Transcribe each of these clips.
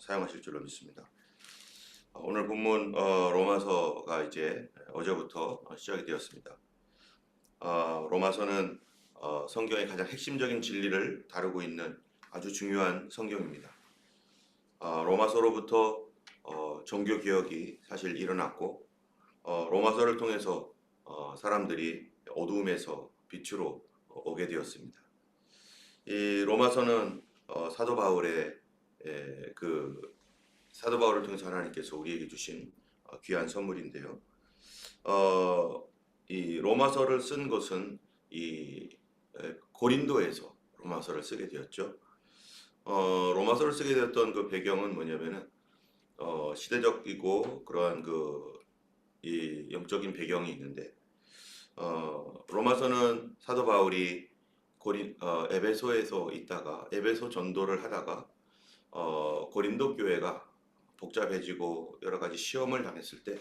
사용하실 줄로 믿습니다. 오늘 본문 로마서가 이제 어제부터 시작이 되었습니다. 로마서는 성경의 가장 핵심적인 진리를 다루고 있는 아주 중요한 성경입니다. 로마서로부터 종교 개혁이 사실 일어났고 로마서를 통해서 사람들이 어두움에서 빛으로 오게 되었습니다. 이 로마서는 사도 바울을 통해서 하나님께서 우리에게 주신 귀한 선물인데요. 이 로마서를 쓴 것은 고린도에서 로마서를 쓰게 되었죠. 로마서를 쓰게 되었던 그 배경은 뭐냐면은 시대적이고 그러한 이 영적인 배경이 있는데 로마서는 사도 바울이 에베소에서 있다가 에베소 전도를 하다가 고린도 교회가 복잡해지고 여러 가지 시험을 당했을 때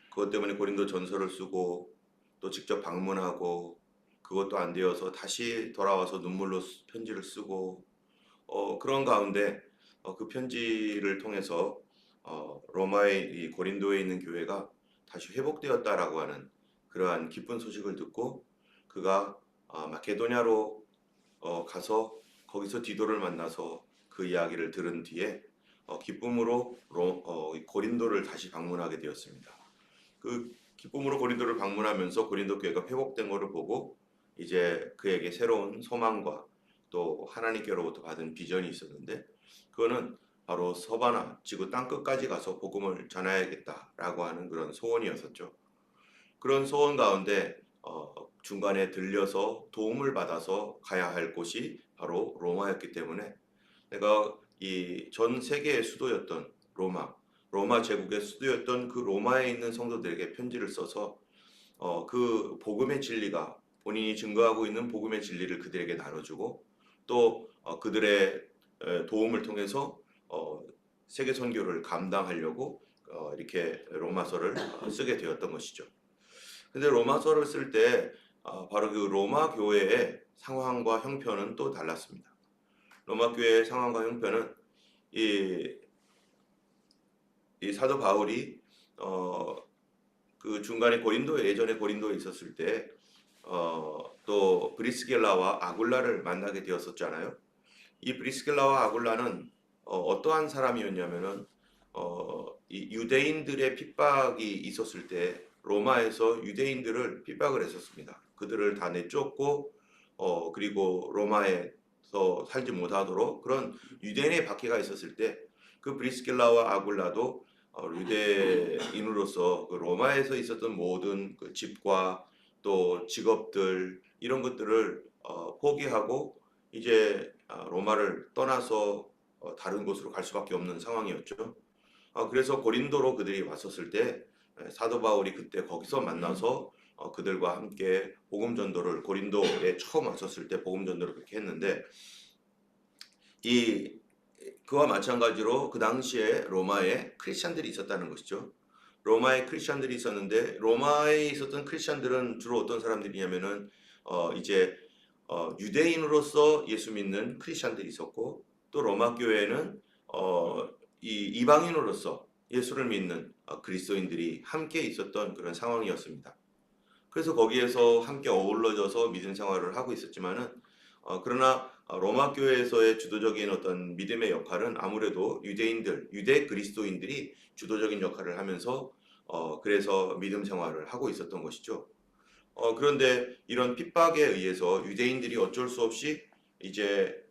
그것 때문에 고린도 전서를 쓰고 또 직접 방문하고 그것도 안 되어서 다시 돌아와서 눈물로 편지를 쓰고 그런 가운데 그 편지를 통해서 로마의 이 고린도에 있는 교회가 다시 회복되었다라고 하는 그러한 기쁜 소식을 듣고 그가 마케도냐로 가서 거기서 디도를 만나서 그 이야기를 들은 뒤에 기쁨으로 고린도를 다시 방문하게 되었습니다. 그 기쁨으로 고린도를 방문하면서 고린도 교회가 회복된 것을 보고 이제 그에게 새로운 소망과 또 하나님께로부터 받은 비전이 있었는데 그거는 바로 서바나 지구 땅끝까지 가서 복음을 전해야겠다라고 하는 그런 소원이었었죠. 그런 소원 가운데 중간에 들려서 도움을 받아서 가야 할 곳이 바로 로마였기 때문에 내가 이 전 세계의 수도였던 로마 제국의 수도였던 그 로마에 있는 성도들에게 편지를 써서 그 복음의 진리가 본인이 증거하고 있는 복음의 진리를 그들에게 나눠주고 또 그들의 도움을 통해서 세계 선교를 감당하려고 이렇게 로마서를 쓰게 되었던 것이죠. 근데 로마서를 쓸 때 바로 그 로마 교회의 상황과 형편은 또 달랐습니다. 로마 교회의 상황과 형편은 이 사도 바울이 그 중간에 예전에 고린도에 있었을 때 또 브리스길라와 아굴라를 만나게 되었었잖아요. 이 브리스길라와 아굴라는 어떠한 사람이었냐면은 이 유대인들의 핍박이 있었을 때 로마에서 유대인들을 핍박을 했었습니다. 그들을 다 내쫓고 그리고 로마에서 살지 못하도록 그런 유대인의 박해가 있었을 때 그 브리스길라와 아굴라도 유대인으로서 그 로마에서 있었던 모든 그 집과 또 직업들 이런 것들을 포기하고 이제 로마를 떠나서 다른 곳으로 갈 수밖에 없는 상황이었죠. 그래서 고린도로 그들이 왔었을 때 사도 바울이 그때 거기서 만나서 그들과 함께 복음 전도를 고린도에 처음 왔었을 때 복음 전도를 그렇게 했는데 그와 마찬가지로 그 당시에 로마에 크리스찬들이 있었다는 것이죠. 로마에 크리스찬들이 있었는데 로마에 있었던 크리스찬들은 주로 어떤 사람들이냐면은 이제 유대인으로서 예수 믿는 크리스찬들이 있었고 또 로마 교회에는 이 이방인으로서 예수를 믿는 그리스도인들이 함께 있었던 그런 상황이었습니다. 그래서 거기에서 함께 어우러져서 믿음 생활을 하고 있었지만은 그러나 로마 교회에서의 주도적인 어떤 믿음의 역할은 아무래도 유대 그리스도인들이 주도적인 역할을 하면서 그래서 믿음 생활을 하고 있었던 것이죠. 그런데 이런 핍박에 의해서 유대인들이 어쩔 수 없이 이제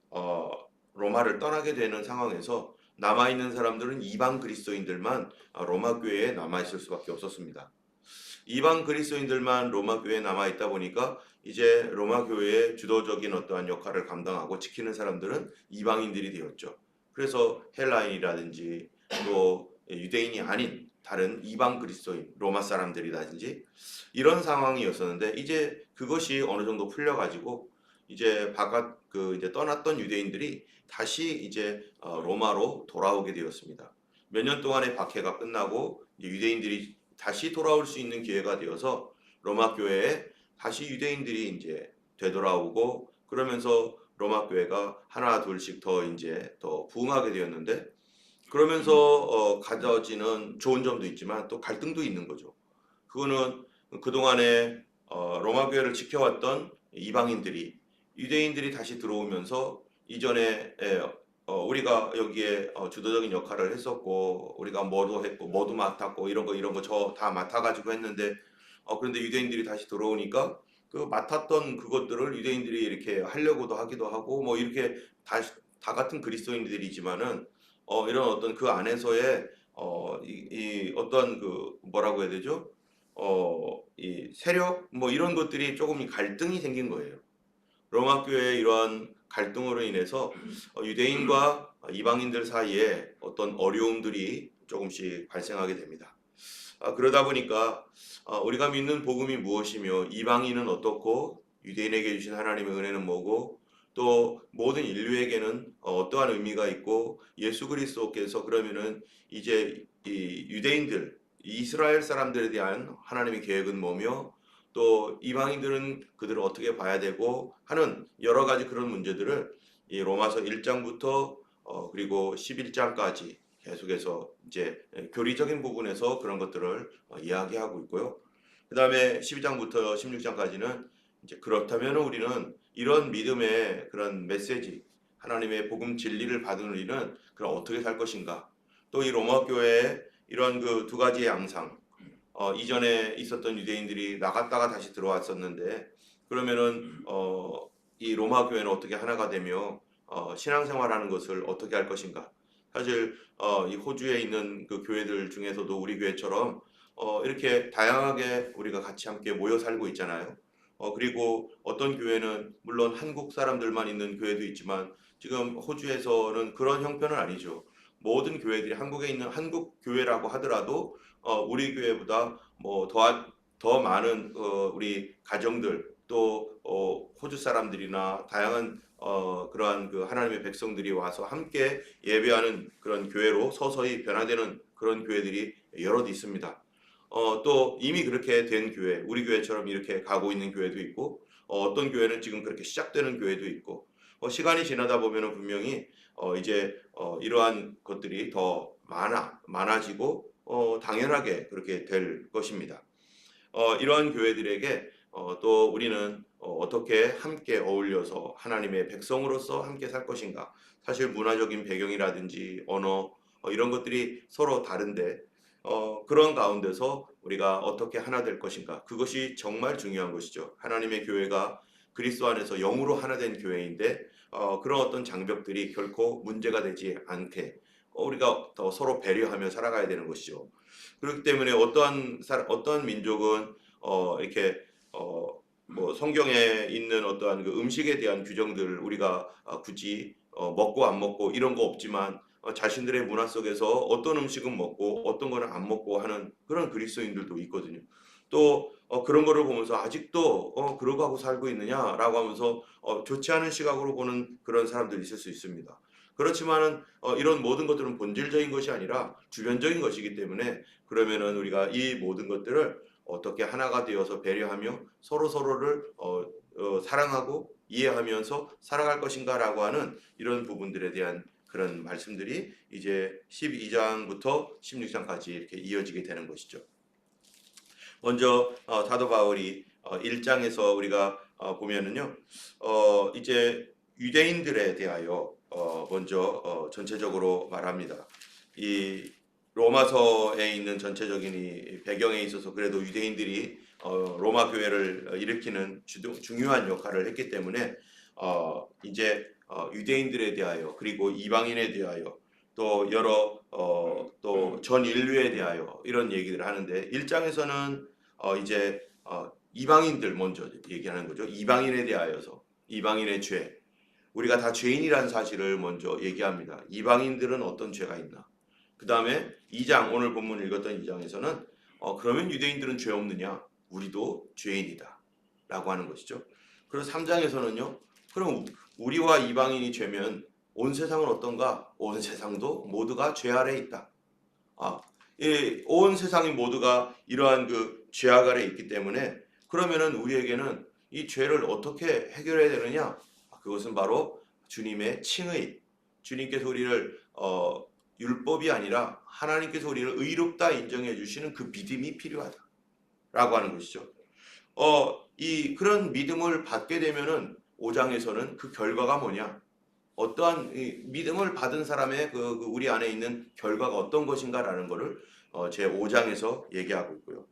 로마를 떠나게 되는 상황에서 남아있는 사람들은 이방 그리스도인들만 로마 교회에 남아있을 수밖에 없었습니다. 이방 그리스도인들만 로마 교회에 남아있다 보니까 이제 로마 교회의 주도적인 어떠한 역할을 감당하고 지키는 사람들은 이방인들이 되었죠. 그래서 헬라인이라든지 또 유대인이 아닌 다른 이방 그리스도인 로마 사람들이라든지 이런 상황이었었는데 이제 그것이 어느 정도 풀려가지고 이제 이제 떠났던 유대인들이 다시 이제 로마로 돌아오게 되었습니다. 몇 년 동안의 박해가 끝나고 유대인들이 다시 돌아올 수 있는 기회가 되어서 로마 교회에 다시 유대인들이 이제 되돌아오고 그러면서 로마 교회가 하나 둘씩 더 이제 더 부흥하게 되었는데 그러면서 가져지는 좋은 점도 있지만 또 갈등도 있는 거죠. 그거는 그동안에 로마 교회를 지켜왔던 이방인들이 유대인들이 다시 들어오면서 이전에 우리가 여기에 주도적인 역할을 했었고 우리가 뭐도 했고 뭐도 맡았고 이런 거 저 다 맡아가지고 했는데 그런데 유대인들이 다시 들어오니까 그 맡았던 그것들을 유대인들이 이렇게 하려고도 하기도 하고 뭐 이렇게 다 같은 그리스도인들이지만은 이런 어떤 그 안에서의 이 어떤 그 뭐라고 해야 되죠? 이 세력 뭐 이런 것들이 조금 갈등이 생긴 거예요. 로마 교회의 이러한 갈등으로 인해서 유대인과 이방인들 사이에 어떤 어려움들이 조금씩 발생하게 됩니다. 그러다 보니까 우리가 믿는 복음이 무엇이며 이방인은 어떻고 유대인에게 주신 하나님의 은혜는 뭐고 또 모든 인류에게는 어떠한 의미가 있고 예수 그리스도께서 그러면은 이제 이 유대인들 이스라엘 사람들에 대한 하나님의 계획은 뭐며 또 이방인들은 그들을 어떻게 봐야 되고 하는 여러 가지 그런 문제들을 이 로마서 1장부터 그리고 11장까지 계속해서 이제 교리적인 부분에서 그런 것들을 이야기하고 있고요. 그 다음에 12장부터 16장까지는 이제 그렇다면 우리는 이런 믿음의 그런 메시지, 하나님의 복음 진리를 받은 우리는 그럼 어떻게 살 것인가? 또 이 로마 교회의 이런 그 두 가지의 양상, 이전에 있었던 유대인들이 나갔다가 다시 들어왔었는데 그러면은 이 로마 교회는 어떻게 하나가 되며 신앙생활하는 것을 어떻게 할 것인가? 사실 이 호주에 있는 그 교회들 중에서도 우리 교회처럼 이렇게 다양하게 우리가 같이 함께 모여 살고 있잖아요. 그리고 어떤 교회는 물론 한국 사람들만 있는 교회도 있지만 지금 호주에서는 그런 형편은 아니죠. 모든 교회들이 한국에 있는 한국 교회라고 하더라도 우리 교회보다 뭐 더 많은 우리 가정들 또 호주 사람들이나 다양한 그러한 그 하나님의 백성들이 와서 함께 예배하는 그런 교회로 서서히 변화되는 그런 교회들이 여럿 있습니다. 또 이미 그렇게 된 교회, 우리 교회처럼 이렇게 가고 있는 교회도 있고 어떤 교회는 지금 그렇게 시작되는 교회도 있고 시간이 지나다 보면은 분명히 이제 이러한 것들이 더 많아지고 당연하게 그렇게 될 것입니다. 이러한 교회들에게 또 우리는 어떻게 함께 어울려서 하나님의 백성으로서 함께 살 것인가. 사실 문화적인 배경이라든지 언어 이런 것들이 서로 다른데 그런 가운데서 우리가 어떻게 하나 될 것인가. 그것이 정말 중요한 것이죠. 하나님의 교회가 그리스도 안에서 영으로 하나 된 교회인데 그런 어떤 장벽들이 결코 문제가 되지 않게 우리가 더 서로 배려하며 살아가야 되는 것이죠. 그렇기 때문에 어떠한 민족은 이렇게 뭐 성경에 있는 어떠한 그 음식에 대한 규정들을 우리가 굳이 먹고 안 먹고 이런 거 없지만 자신들의 문화 속에서 어떤 음식은 먹고 어떤 거는 안 먹고 하는 그런 그리스도인들도 있거든요. 또 그런 거를 보면서 아직도 그러고 하고 살고 있느냐라고 하면서 좋지 않은 시각으로 보는 그런 사람들이 있을 수 있습니다. 그렇지만은 이런 모든 것들은 본질적인 것이 아니라 주변적인 것이기 때문에 그러면은 우리가 이 모든 것들을 어떻게 하나가 되어서 배려하며 서로를 사랑하고 이해하면서 살아갈 것인가라고 하는 이런 부분들에 대한 그런 말씀들이 이제 12장부터 16장까지 이렇게 이어지게 되는 것이죠. 먼저 사도 바울이 1장에서 우리가 보면은요. 이제 유대인들에 대하여 먼저 전체적으로 말합니다. 이 로마서에 있는 전체적인 이 배경에 있어서 그래도 유대인들이 로마 교회를 일으키는 중요한 역할을 했기 때문에 이제 유대인들에 대하여 그리고 이방인에 대하여 또 여러 또 전 인류에 대하여 이런 얘기들을 하는데 1장에서는 이제 이방인들 먼저 얘기하는 거죠. 이방인에 대하여서 이방인의 죄 우리가 다 죄인이라는 사실을 먼저 얘기합니다. 이방인들은 어떤 죄가 있나? 그 다음에 2장 오늘 본문 읽었던 2장에서는 그러면 유대인들은 죄 없느냐? 우리도 죄인이다 라고 하는 것이죠. 그리고 3장에서는요. 그럼 우리와 이방인이 죄면 온 세상은 어떤가? 온 세상도 모두가 죄 아래에 있다. 온 세상이 모두가 이러한 그 죄악 아래에 있기 때문에 그러면은 우리에게는 이 죄를 어떻게 해결해야 되느냐? 그것은 바로 주님의 칭의, 주님께서 우리를 율법이 아니라 하나님께서 우리를 의롭다 인정해 주시는 그 믿음이 필요하다라고 하는 것이죠. 그런 믿음을 받게 되면은 5장에서는 그 결과가 뭐냐? 어떠한 믿음을 받은 사람의 우리 안에 있는 결과가 어떤 것인가라는 것을 제 5장에서 얘기하고 있고요.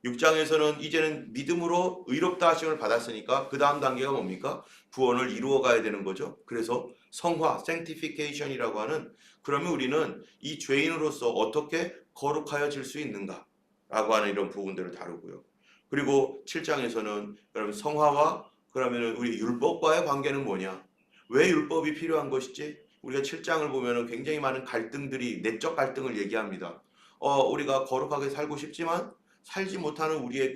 6장에서는 이제는 믿음으로 의롭다 하심을 받았으니까 그 다음 단계가 뭡니까? 구원을 이루어 가야 되는 거죠. 그래서 성화, sanctification이라고 하는, 그러면 우리는 이 죄인으로서 어떻게 거룩하여질 수 있는가? 라고 하는 이런 부분들을 다루고요. 그리고 7장에서는 그러면 성화와 그러면 우리 율법과의 관계는 뭐냐? 왜 율법이 필요한 것이지? 우리가 7장을 보면 굉장히 많은 갈등들이, 내적 갈등을 얘기합니다. 우리가 거룩하게 살고 싶지만 살지 못하는 우리의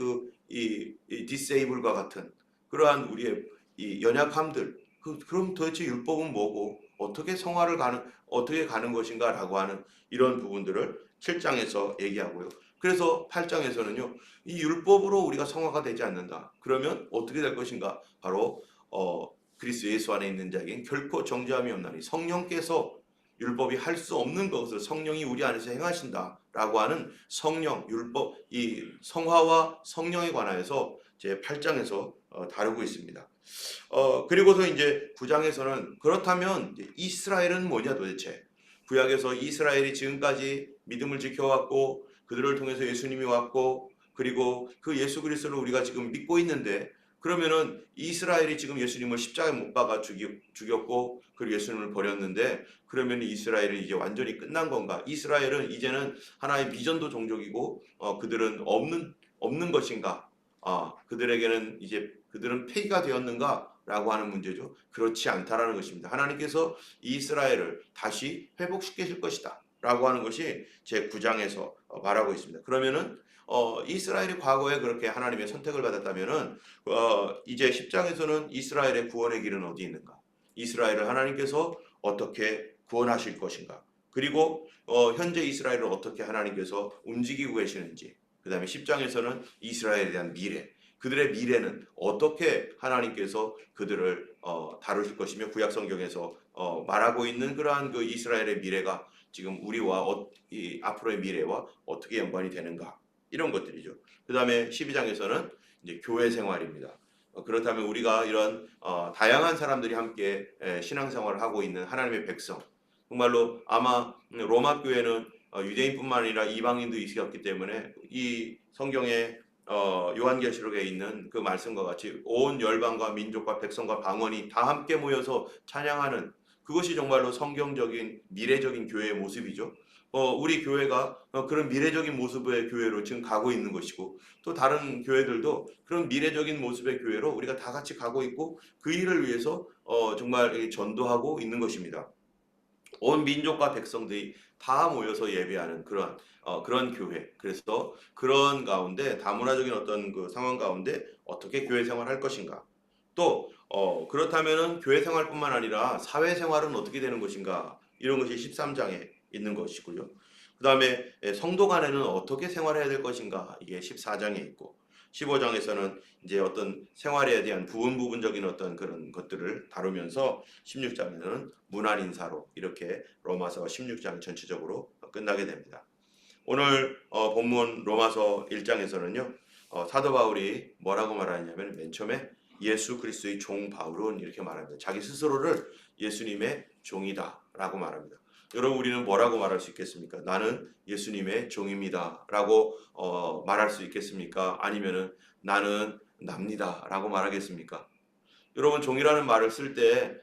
이 디세이블과 같은 그러한 우리의 이 연약함들, 그럼 도대체 율법은 뭐고 어떻게 가는 것인가라고 하는 이런 부분들을 7장에서 얘기하고요. 그래서 8장에서는요, 이 율법으로 우리가 성화가 되지 않는다. 그러면 어떻게 될 것인가? 바로 그리스도 예수 안에 있는 자에겐 결코 정죄함이 없나니, 성령께서 율법이 할 수 없는 것을 성령이 우리 안에서 행하신다라고 하는 성령, 율법, 이 성화와 성령에 관하여서 제 8장에서 다루고 있습니다. 그리고서 이제 9장에서는 그렇다면 이제 이스라엘은 뭐냐 도대체? 구약에서 이스라엘이 지금까지 믿음을 지켜왔고 그들을 통해서 예수님이 왔고 그리고 그 예수 그리스도를 우리가 지금 믿고 있는데, 그러면은 이스라엘이 지금 예수님을 십자가에 못 박아 죽였고 그리고 예수님을 버렸는데, 그러면 이스라엘은 이제 완전히 끝난 건가? 이스라엘은 이제는 하나의 미전도 종족이고 그들은 없는 것인가? 그들에게는 이제 그들은 폐기가 되었는가? 라고 하는 문제죠. 그렇지 않다라는 것입니다. 하나님께서 이스라엘을 다시 회복시키실 것이다 라고 하는 것이 제 9장에서 말하고 있습니다. 그러면은 이스라엘이 과거에 그렇게 하나님의 선택을 받았다면은 이제 10장에서는 이스라엘의 구원의 길은 어디 있는가? 이스라엘을 하나님께서 어떻게 구원하실 것인가? 그리고 현재 이스라엘을 어떻게 하나님께서 움직이고 계시는지, 그 다음에 10장에서는 이스라엘에 대한 미래, 그들의 미래는 어떻게 하나님께서 그들을 다루실 것이며, 구약 성경에서 말하고 있는 그러한 그 이스라엘의 미래가 지금 우리와 이 앞으로의 미래와 어떻게 연관이 되는가, 이런 것들이죠. 그 다음에 12장에서는 이제 교회 생활입니다. 그렇다면 우리가 이런 다양한 사람들이 함께 신앙생활을 하고 있는 하나님의 백성, 정말로 아마 로마 교회는 유대인뿐만 아니라 이방인도 있었기 때문에 이 성경에 요한계시록에 있는 그 말씀과 같이 온 열방과 민족과 백성과 방언이 다 함께 모여서 찬양하는, 그것이 정말로 성경적인 미래적인 교회의 모습이죠. 우리 교회가 그런 미래적인 모습의 교회로 지금 가고 있는 것이고, 또 다른 교회들도 그런 미래적인 모습의 교회로 우리가 다 같이 가고 있고 그 일을 위해서 정말 전도하고 있는 것입니다. 온 민족과 백성들이 다 모여서 예배하는 그런 교회. 그래서 그런 가운데 다문화적인 어떤 그 상황 가운데 어떻게 교회 생활할 것인가? 또 그렇다면은 교회 생활뿐만 아니라 사회 생활은 어떻게 되는 것인가? 이런 것이 13장에 있는 것이고요. 그 다음에 성도 간에는 어떻게 생활해야 될 것인가? 이게 14장에 있고, 15장에서는 이제 어떤 생활에 대한 부분적인 어떤 그런 것들을 다루면서 16장에는 문안 인사로 이렇게 로마서 16장 전체적으로 끝나게 됩니다. 오늘 본문 로마서 1장에서는요, 사도 바울이 뭐라고 말하냐면 맨 처음에 예수 그리스도의 종 바울은 이렇게 말합니다. 자기 스스로를 예수님의 종이다 라고 말합니다. 여러분, 우리는 뭐라고 말할 수 있겠습니까? 나는 예수님의 종입니다 라고 말할 수 있겠습니까? 아니면은 나는 납니다 라고 말하겠습니까? 여러분, 종이라는 말을 쓸 때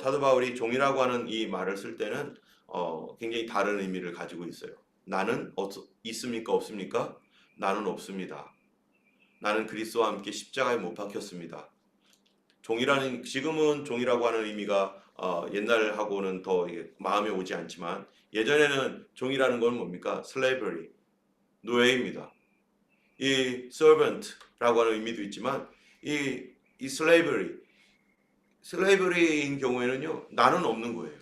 사도 바울이 종이라고 하는 이 말을 쓸 때는 굉장히 다른 의미를 가지고 있어요. 나는 있습니까? 없습니까? 나는 없습니다. 나는 그리스도와 함께 십자가에 못 박혔습니다. 지금은 종이라고 하는 의미가 옛날하고는 더 마음에 오지 않지만, 예전에는 종이라는 건 뭡니까? slavery, 노예입니다. 이 servant라고 하는 의미도 있지만 이 slavery인 경우에는요, 나는 없는 거예요.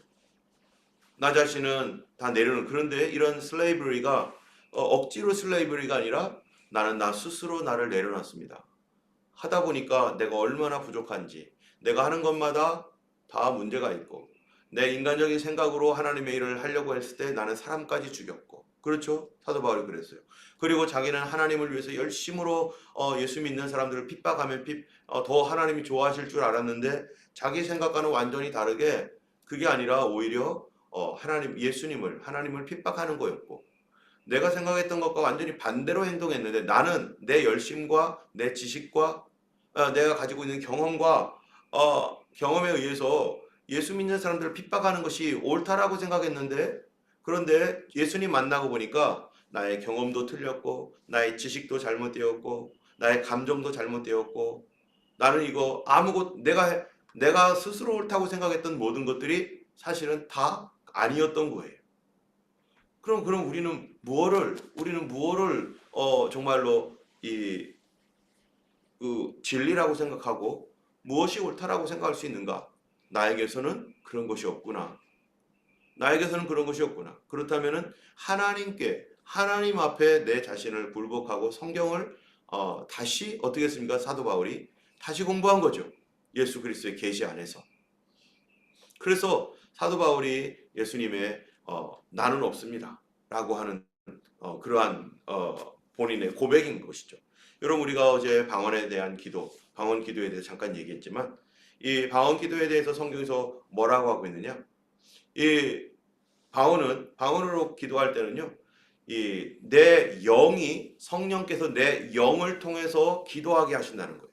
나 자신은 다 내려놓은, 그런데 이런 slavery가 억지로 slavery가 아니라 나는 나 스스로 나를 내려놨습니다. 하다 보니까 내가 얼마나 부족한지, 내가 하는 것마다 다 문제가 있고, 내 인간적인 생각으로 하나님의 일을 하려고 했을 때 나는 사람까지 죽였고, 그렇죠? 사도 바울이 그랬어요. 그리고 자기는 하나님을 위해서 열심으로 예수 믿는 사람들을 핍박하면 더 하나님이 좋아하실 줄 알았는데 자기 생각과는 완전히 다르게 그게 아니라 오히려 하나님을 핍박하는 거였고, 내가 생각했던 것과 완전히 반대로 행동했는데 나는 내 열심과 내 지식과 내가 가지고 있는 경험에 의해서 예수 믿는 사람들을 핍박하는 것이 옳다라고 생각했는데, 그런데 예수님 만나고 보니까 나의 경험도 틀렸고 나의 지식도 잘못되었고 나의 감정도 잘못되었고, 나는 이거 내가 스스로 옳다고 생각했던 모든 것들이 사실은 다 아니었던 거예요. 그럼 우리는 무엇을 정말로 그 진리라고 생각하고 무엇이 옳다라고 생각할 수 있는가? 나에게서는 그런 것이 없구나. 나에게서는 그런 것이 없구나. 그렇다면은 하나님 앞에 내 자신을 굴복하고 성경을 다시 어떻게 했습니까? 사도 바울이 다시 공부한 거죠. 예수 그리스도의 계시 안에서. 그래서 사도 바울이 예수님의 나는 없습니다 라고 하는 그러한 본인의 고백인 것이죠. 여러분, 우리가 어제 방언 기도에 대해서 잠깐 얘기했지만, 이 방언 기도에 대해서 성경에서 뭐라고 하고 있느냐? 이 방언으로 기도할 때는요, 이 내 영이 성령께서 내 영을 통해서 기도하게 하신다는 거예요.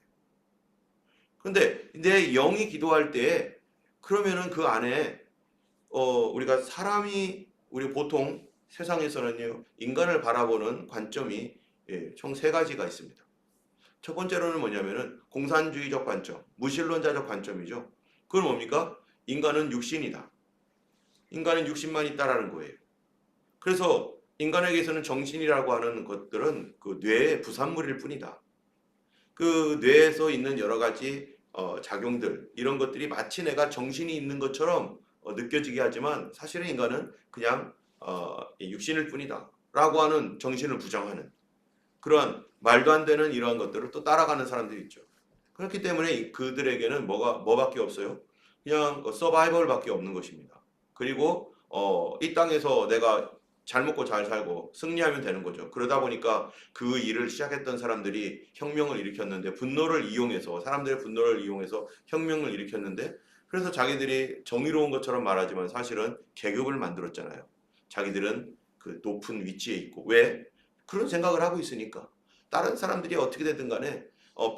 근데 내 영이 기도할 때 그러면은 그 안에 우리 보통 세상에서는요, 인간을 바라보는 관점이 총 세 가지가 있습니다. 첫 번째로는 뭐냐면은 공산주의적 관점, 무신론자적 관점이죠. 그건 뭡니까? 인간은 육신이다. 인간은 육신만 있다라는 거예요. 그래서 인간에게서는 정신이라고 하는 것들은 그 뇌의 부산물일 뿐이다. 그 뇌에서 있는 여러 가지 작용들, 이런 것들이 마치 내가 정신이 있는 것처럼 느껴지게 하지만 사실은 인간은 그냥 육신일 뿐이다 라고 하는, 정신을 부정하는 그러한 말도 안 되는 이러한 것들을 또 따라가는 사람들이 있죠. 그렇기 때문에 그들에게는 뭐밖에 없어요? 그냥 서바이벌밖에 없는 것입니다. 그리고 이 땅에서 내가 잘 먹고 잘 살고 승리하면 되는 거죠. 그러다 보니까 그 일을 시작했던 사람들이 혁명을 일으켰는데, 사람들의 분노를 이용해서 혁명을 일으켰는데, 그래서 자기들이 정의로운 것처럼 말하지만 사실은 계급을 만들었잖아요. 자기들은 그 높은 위치에 있고, 왜? 그런 생각을 하고 있으니까. 다른 사람들이 어떻게 되든 간에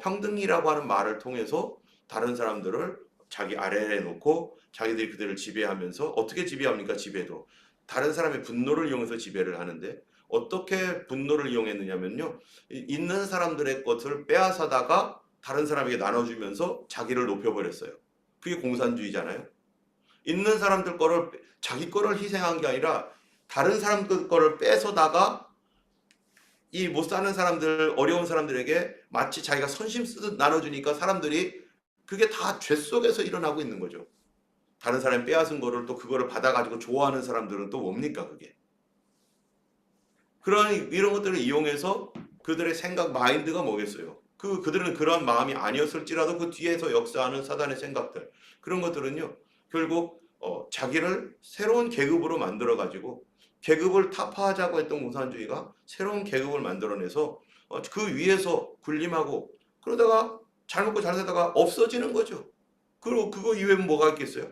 평등이라고 하는 말을 통해서 다른 사람들을 자기 아래에 놓고 자기들이 그들을 지배하면서, 어떻게 지배합니까? 지배도 다른 사람의 분노를 이용해서 지배를 하는데, 어떻게 분노를 이용했느냐면요, 있는 사람들의 것을 빼앗아다가 다른 사람에게 나눠주면서 자기를 높여버렸어요. 그게 공산주의잖아요. 있는 사람들 거를, 자기 거를 희생한 게 아니라 다른 사람들 거를 뺏어다가 이 못 사는 사람들, 어려운 사람들에게 마치 자기가 선심 쓰듯 나눠주니까 사람들이, 그게 다 죄 속에서 일어나고 있는 거죠. 다른 사람이 빼앗은 거를 또 그거를 받아가지고 좋아하는 사람들은 또 뭡니까 그게. 이런 것들을 이용해서 그들의 생각, 마인드가 뭐겠어요. 그들은 그런 마음이 아니었을지라도 그 뒤에서 역사하는 사단의 생각들, 그런 것들은요, 결국 자기를 새로운 계급으로 만들어가지고, 계급을 타파하자고 했던 공산주의가 새로운 계급을 만들어내서 그 위에서 군림하고, 그러다가 잘 먹고 잘 살다가 없어지는 거죠. 그리고 그거 이외에는 뭐가 있겠어요?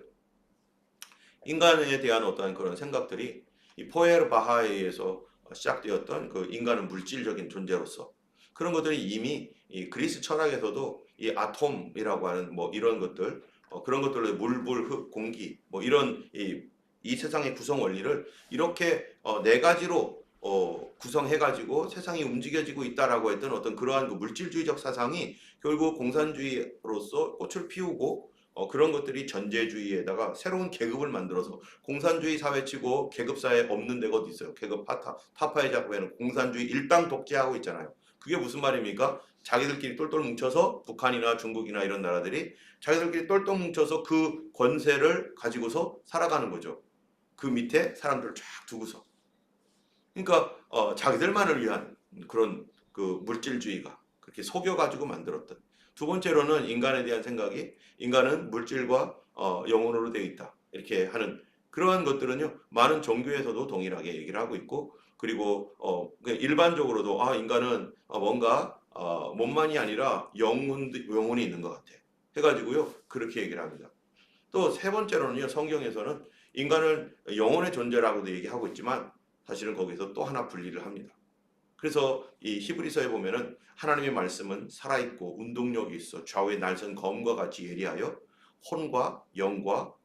인간에 대한 어떤 그런 생각들이 이 포에르 바하에 의해서 시작되었던, 그 인간은 물질적인 존재로서, 그런 것들이 이미 이 그리스 철학에서도 이 아톰이라고 하는 뭐 이런 것들, 그런 것들로 물, 불, 흙, 공기, 뭐 이런 이 세상의 구성 원리를 이렇게 네 가지로 구성해가지고 세상이 움직여지고 있다라고 했던 어떤 그러한 그 물질주의적 사상이 결국 공산주의로서 꽃을 피우고, 그런 것들이 전제주의에다가 새로운 계급을 만들어서, 공산주의 사회치고 계급사회 없는 데가 어디 있어요? 계급 타파해자고 하는 공산주의 일당 독재하고 있잖아요. 그게 무슨 말입니까? 자기들끼리 똘똘 뭉쳐서, 북한이나 중국이나 이런 나라들이 자기들끼리 똘똘 뭉쳐서 그 권세를 가지고서 살아가는 거죠. 그 밑에 사람들을 쫙 두고서. 그러니까 자기들만을 위한 그런 그 물질주의가 그렇게 속여가지고 만들었던. 두 번째로는 인간에 대한 생각이, 인간은 물질과 영혼으로 되어 있다. 이렇게 하는 그러한 것들은요 많은 종교에서도 동일하게 얘기를 하고 있고 그리고 그냥 일반적으로도 인간은 뭔가 몸만이 아니라 영혼이 있는 것 같아 해가지고요 그렇게 얘기를 합니다. 또 세 번째로는요 성경에서는 인간을 영혼의 존재라고도 얘기하고 있지만 사실은 거기서 또 하나 분리를 합니다. 그래서 이 히브리서에 보면은 하나님의 말씀은 살아있고 운동력이 있어 좌우의 날선 검과 같이 예리하여 혼과 영과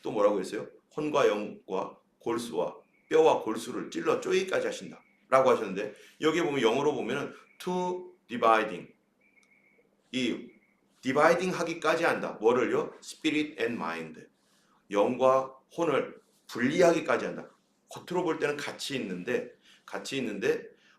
또 뭐라고 했어요? 혼과 영과 골수와 뼈와 골수를 찔러 쪼개기까지 하신다 라고 하셨는데 여기 보면 영어로 보면은 to dividing 이 dividing 하기까지 한다. 뭐를요? spirit and mind 영과 혼을 분리하기까지 한다. 겉으로 볼 때는 같이 있는데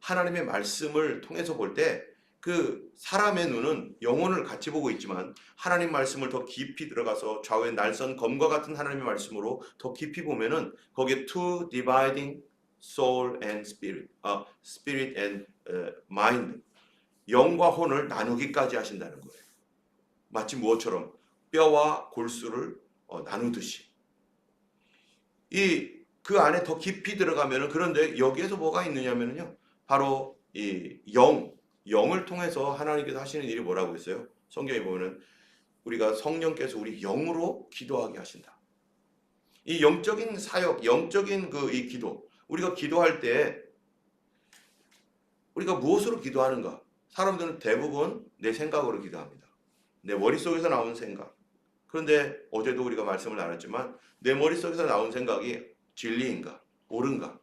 하나님의 말씀을 통해서 볼 때 그 사람의 눈은 영혼을 같이 보고 있지만 하나님 말씀을 더 깊이 들어가서 좌우의 날선 검과 같은 하나님의 말씀으로 더 깊이 보면은 거기에 to dividing soul and spirit, spirit and mind 영과 혼을 나누기까지 하신다는 거예요. 마치 무엇처럼 뼈와 골수를 나누듯이 그 안에 더 깊이 들어가면은 그런데 여기에서 뭐가 있느냐면요 바로 이 영을 통해서 하나님께서 하시는 일이 뭐라고 했어요? 성경에 보면은 우리가 성령께서 우리 영으로 기도하게 하신다. 이 영적인 사역, 영적인 이 기도 우리가 기도할 때 우리가 무엇으로 기도하는가? 사람들은 대부분 내 생각으로 기도합니다. 내 머릿속에서 나오는 생각. 그런데 어제도 우리가 말씀을 나눴지만 내 머릿속에서 나온 생각이 진리인가? 옳은가?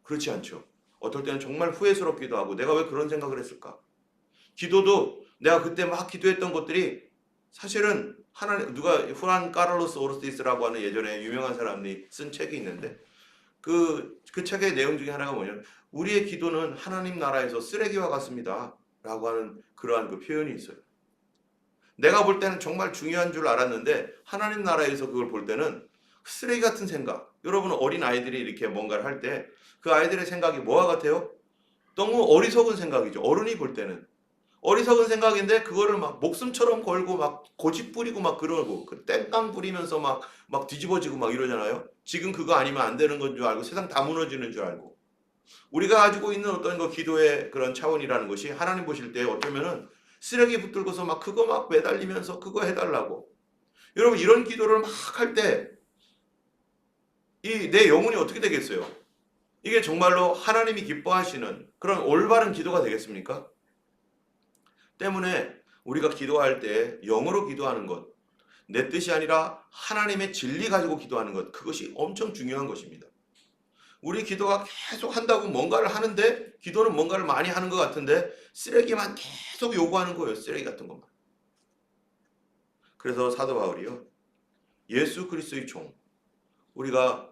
그렇지 않죠. 어떨 때는 정말 후회스럽기도 하고 내가 왜 그런 생각을 했을까? 기도도 내가 그때 막 기도했던 것들이 사실은 후란 카를로스 오르티스라고 하는 예전에 유명한 사람이 쓴 책이 있는데 그 책의 내용 중에 하나가 뭐냐면 우리의 기도는 하나님 나라에서 쓰레기와 같습니다 라고 하는 그러한 그 표현이 있어요. 내가 볼 때는 정말 중요한 줄 알았는데 하나님 나라에서 그걸 볼 때는 쓰레기 같은 생각. 여러분 어린 아이들이 이렇게 뭔가를 할 때 그 아이들의 생각이 뭐와 같아요? 너무 어리석은 생각이죠. 어른이 볼 때는 어리석은 생각인데 그거를 막 목숨처럼 걸고 막 고집 부리고 막 그러고 그 땡깡 부리면서 막 뒤집어지고 막 이러잖아요. 지금 그거 아니면 안 되는 건 줄 알고 세상 다 무너지는 줄 알고 우리가 가지고 있는 어떤 거 기도의 그런 차원이라는 것이 하나님 보실 때 어쩌면은 쓰레기 붙들고서 막 그거 막 매달리면서 그거 해달라고 여러분 이런 기도를 막 할 때 내 영혼이 어떻게 되겠어요? 이게 정말로 하나님이 기뻐하시는 그런 올바른 기도가 되겠습니까? 때문에 우리가 기도할 때 영어로 기도하는 것, 내 뜻이 아니라 하나님의 진리 가지고 기도하는 것, 그것이 엄청 중요한 것입니다. 우리 기도가 계속 한다고 뭔가를 하는데 기도는 뭔가를 많이 하는 것 같은데 쓰레기만 계속 요구하는 거예요. 쓰레기 같은 것만. 그래서 사도 바울이요. 예수 그리스도의 종, 우리가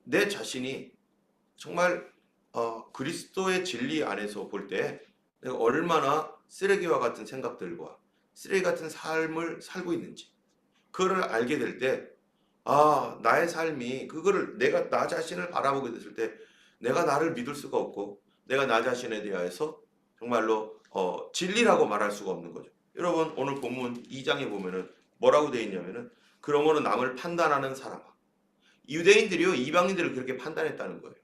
내 자신이 정말 그리스도의 진리 안에서 볼 때 내가 얼마나 쓰레기와 같은 생각들과 쓰레기 같은 삶을 살고 있는지 그거를 알게 될 때 나의 삶이 그거를 내가 나 자신을 바라보게 됐을 때 내가 나를 믿을 수가 없고 내가 나 자신에 대해서 정말로 진리라고 말할 수가 없는 거죠. 여러분 오늘 본문 2장에 보면은 뭐라고 되어 있냐면은 그러므로 남을 판단하는 사람아. 유대인들이요 이방인들을 그렇게 판단했다는 거예요.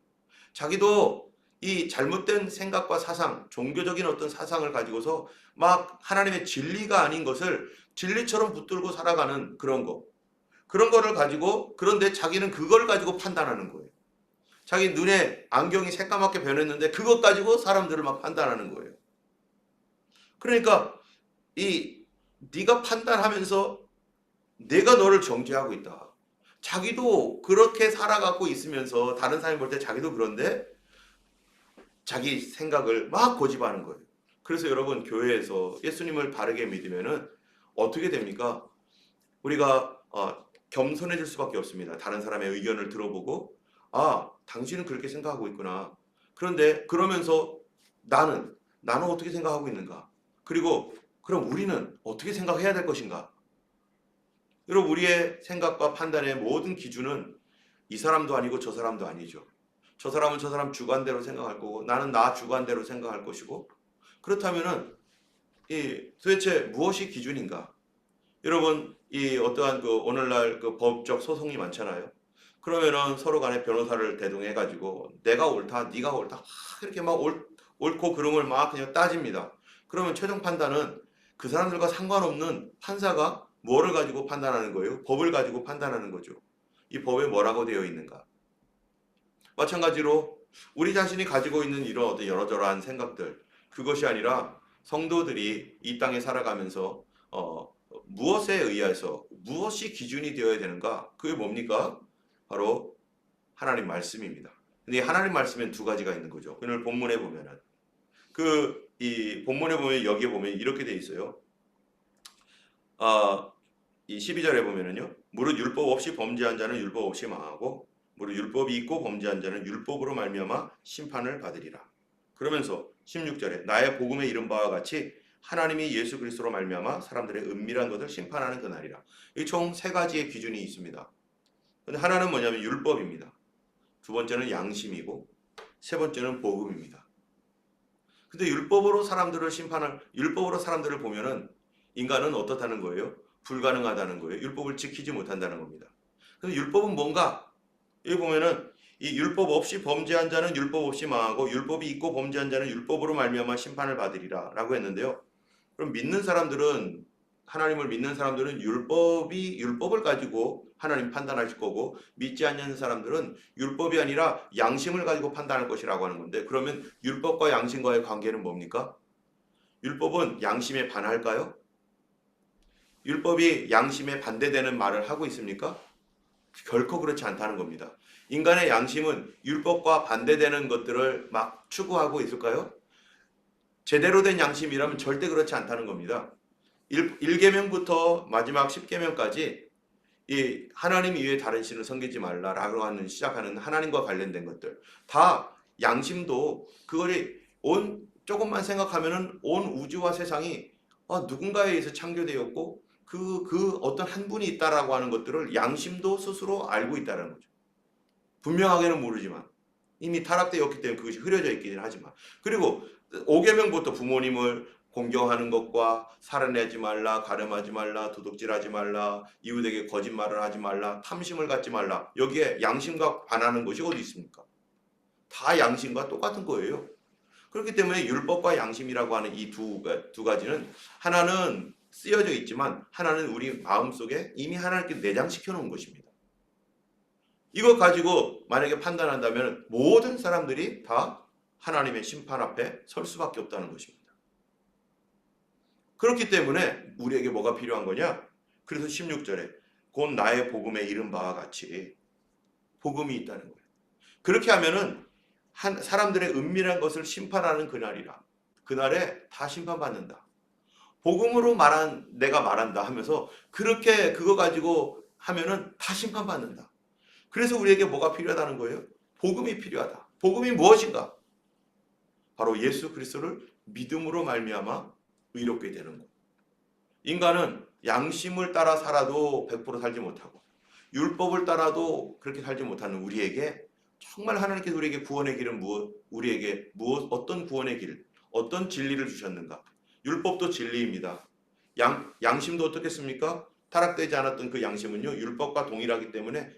자기도 이 잘못된 생각과 사상, 종교적인 어떤 사상을 가지고서 막 하나님의 진리가 아닌 것을 진리처럼 붙들고 살아가는 그런 거를 가지고 그런데 자기는 그걸 가지고 판단하는 거예요. 자기 눈에 안경이 새까맣게 변했는데 그것 가지고 사람들을 막 판단하는 거예요. 그러니까 네가 판단하면서 내가 너를 정죄하고 있다. 자기도 그렇게 살아가고 있으면서 다른 사람이 볼 때 자기도 그런데 자기 생각을 막 고집하는 거예요. 그래서 여러분 교회에서 예수님을 바르게 믿으면은 어떻게 됩니까? 우리가 겸손해질 수밖에 없습니다. 다른 사람의 의견을 들어보고 당신은 그렇게 생각하고 있구나. 그런데 그러면서 나는 어떻게 생각하고 있는가? 그리고 그럼 우리는 어떻게 생각해야 될 것인가? 여러분 우리의 생각과 판단의 모든 기준은 이 사람도 아니고 저 사람도 아니죠. 저 사람은 저 사람 주관대로 생각할 거고 나는 나 주관대로 생각할 것이고 그렇다면은 도대체 무엇이 기준인가? 여러분 이 어떠한 그 오늘날 그 법적 소송이 많잖아요. 그러면은 서로 간에 변호사를 대동해 가지고 내가 옳다, 네가 옳다 막 이렇게 막 옳고 그름을 막 그냥 따집니다. 그러면 최종 판단은 그 사람들과 상관없는 판사가 뭐를 가지고 판단하는 거예요? 법을 가지고 판단하는 거죠. 이 법에 뭐라고 되어 있는가? 마찬가지로 우리 자신이 가지고 있는 이런 어떤 여러저러한 생각들, 그것이 아니라 성도들이 이 땅에 살아가면서 무엇에 의해서 무엇이 기준이 되어야 되는가? 그게 뭡니까? 바로 하나님 말씀입니다. 근데 하나님 말씀엔 두 가지가 있는 거죠. 오늘 본문에 보면은 이 본문에 보면 여기에 보면 이렇게 돼 있어요. 이 12절에 보면은요. 무릇 율법 없이 범죄한 자는 율법 없이 망하고 무릇 율법이 있고 범죄한 자는 율법으로 말미암아 심판을 받으리라. 그러면서 16절에 나의 복음에 이른 바와 같이 하나님이 예수 그리스도로 말미암아 사람들의 은밀한 것을 심판하는 그날이라. 이 총 세 가지의 기준이 있습니다. 근데 하나는 뭐냐면 율법입니다. 두 번째는 양심이고 세 번째는 복음입니다. 근데 율법으로 사람들을 보면은 인간은 어떻다는 거예요? 불가능하다는 거예요. 율법을 지키지 못한다는 겁니다. 근데 율법은 뭔가? 여기 보면은 이 율법 없이 범죄한 자는 율법 없이 망하고 율법이 있고 범죄한 자는 율법으로 말미암아 심판을 받으리라라고 했는데요. 그럼 하나님을 믿는 사람들은 율법을 가지고 하나님 판단하실 거고 믿지 않는 사람들은 율법이 아니라 양심을 가지고 판단할 것이라고 하는 건데 그러면 율법과 양심과의 관계는 뭡니까? 율법은 양심에 반할까요? 율법이 양심에 반대되는 말을 하고 있습니까? 결코 그렇지 않다는 겁니다. 인간의 양심은 율법과 반대되는 것들을 막 추구하고 있을까요? 제대로 된 양심이라면 절대 그렇지 않다는 겁니다. 1계명부터 마지막 10계명까지 이 하나님 이외에 다른 신을 섬기지 말라라고 하는 시작하는 하나님과 관련된 것들 다 양심도 그거를 조금만 생각하면은 온 우주와 세상이 누군가에 의해서 창조되었고 그 어떤 한 분이 있다라고 하는 것들을 양심도 스스로 알고 있다는 거죠. 분명하게는 모르지만 이미 타락되었기 때문에 그것이 흐려져 있기는 하지만 그리고 5계명부터 부모님을 공경하는 것과 살아내지 말라, 가늠하지 말라, 도둑질하지 말라, 이웃에게 거짓말을 하지 말라, 탐심을 갖지 말라. 여기에 양심과 반하는 것이 어디 있습니까? 다 양심과 똑같은 거예요. 그렇기 때문에 율법과 양심이라고 하는 이 두 가지는 하나는 쓰여져 있지만 하나는 우리 마음속에 이미 하나님께 내장시켜 놓은 것입니다. 이거 가지고 만약에 판단한다면 모든 사람들이 다 하나님의 심판 앞에 설 수밖에 없다는 것입니다. 그렇기 때문에 우리에게 뭐가 필요한 거냐? 그래서 16절에 곧 나의 복음에 이른 바와 같이 복음이 있다는 거예요. 그렇게 하면은 사람들의 은밀한 것을 심판하는 그날이라. 그날에 다 심판받는다. 복음으로 내가 말한다 하면서 그렇게 그거 가지고 하면은 다 심판받는다. 그래서 우리에게 뭐가 필요하다는 거예요? 복음이 필요하다. 복음이 무엇인가? 바로 예수 그리스도를 믿음으로 말미암아 의롭게 되는 것. 인간은 양심을 따라 살아도 100% 살지 못하고 율법을 따라도 그렇게 살지 못하는 우리에게 정말 하나님께서 우리에게 구원의 길은 어떤 구원의 길, 어떤 진리를 주셨는가? 율법도 진리입니다. 양심도 어떻겠습니까? 타락되지 않았던 그 양심은요 율법과 동일하기 때문에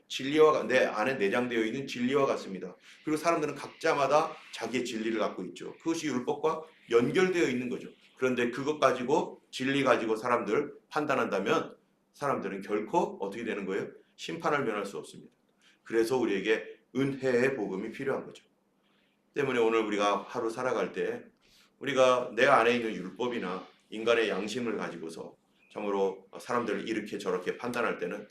내 안에 내장되어 있는 진리와 같습니다. 그리고 사람들은 각자마다 자기의 진리를 갖고 있죠. 그것이 율법과 연결되어 있는 거죠. 그런데 그것 가지고 진리 가지고 사람들 판단한다면 사람들은 결코 어떻게 되는 거예요? 심판을 면할 수 없습니다. 그래서 우리에게 은혜의 복음이 필요한 거죠. 때문에 오늘 우리가 하루 살아갈 때 우리가 내 안에 있는 율법이나 인간의 양심을 가지고서 참으로 사람들을 이렇게 저렇게 판단할 때는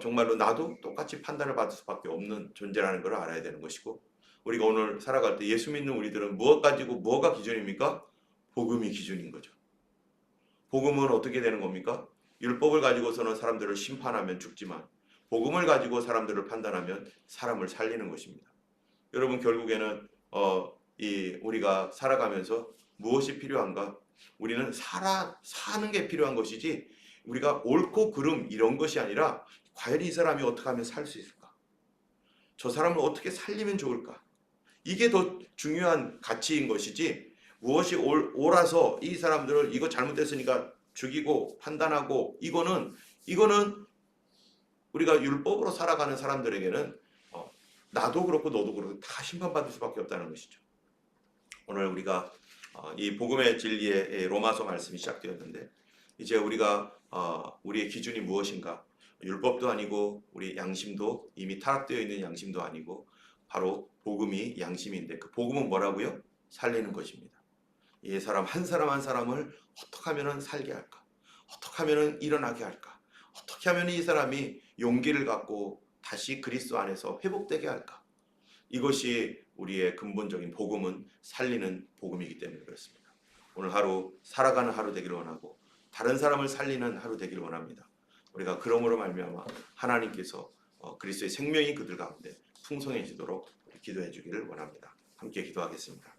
정말로 나도 똑같이 판단을 받을 수밖에 없는 존재라는 걸 알아야 되는 것이고 우리가 오늘 살아갈 때 예수 믿는 우리들은 무엇 가지고 뭐가 기준입니까? 복음이 기준인 거죠. 복음은 어떻게 되는 겁니까? 율법을 가지고서는 사람들을 심판하면 죽지만 복음을 가지고 사람들을 판단하면 사람을 살리는 것입니다. 여러분 결국에는 우리가 살아가면서 무엇이 필요한가? 우리는 사는 게 필요한 것이지 우리가 옳고 그름 이런 것이 아니라 과연 이 사람이 어떻게 하면 살 수 있을까? 저 사람을 어떻게 살리면 좋을까? 이게 더 중요한 가치인 것이지 무엇이 옳아서 이 사람들을 이거 잘못됐으니까 죽이고 판단하고 이거는 우리가 율법으로 살아가는 사람들에게는 나도 그렇고 너도 그렇고 다 심판받을 수밖에 없다는 것이죠. 오늘 우리가 이 복음의 진리의 로마서 말씀이 시작되었는데 이제 우리가 우리의 기준이 무엇인가? 율법도 아니고 우리 양심도 이미 타락되어 있는 양심도 아니고 바로 복음이 양심인데 그 복음은 뭐라고요? 살리는 것입니다. 이 사람 한 사람을 어떻게 하면 살게 할까? 어떻게 하면 일어나게 할까? 어떻게 하면 이 사람이 용기를 갖고 다시 그리스도 안에서 회복되게 할까? 이것이 우리의 근본적인 복음은 살리는 복음이기 때문에 그렇습니다. 오늘 하루 살아가는 하루 되기를 원하고 다른 사람을 살리는 하루 되기를 원합니다. 우리가 그러므로 말미암아 하나님께서 그리스도의 생명이 그들 가운데 풍성해지도록 기도해 주기를 원합니다. 함께 기도하겠습니다.